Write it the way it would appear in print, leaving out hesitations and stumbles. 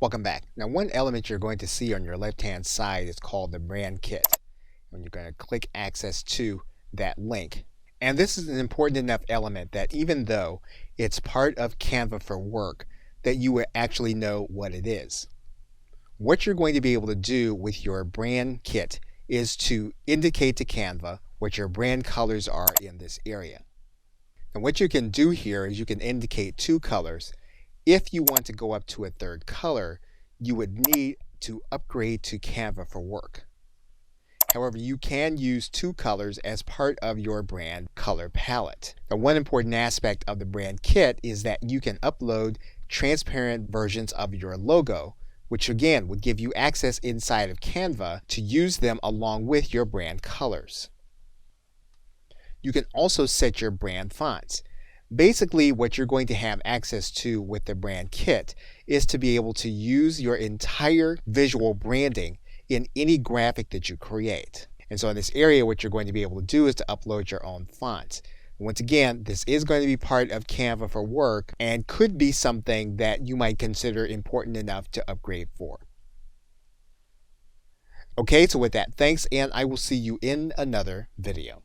Welcome back. Now, one element you're going to see on your left-hand side is called the brand kit. And you're going to click access to that link. And this is an important enough element that even though it's part of Canva for work, that you will actually know what it is. What you're going to be able to do with your brand kit is to indicate to Canva what your brand colors are in this area. And what you can do here is you can indicate two colors. If you want to go up to a third color, you would need to upgrade to Canva for work. However, you can use two colors as part of your brand color palette. Now, one important aspect of the brand kit is that you can upload transparent versions of your logo, which again would give you access inside of Canva to use them along with your brand colors. You can also set your brand fonts. Basically, what you're going to have access to with the brand kit is to be able to use your entire visual branding in any graphic that you create. And so in this area, what you're going to be able to do is to upload your own fonts. Once again, this is going to be part of Canva for work and could be something that you might consider important enough to upgrade for. Okay, so with that, thanks, and I will see you in another video.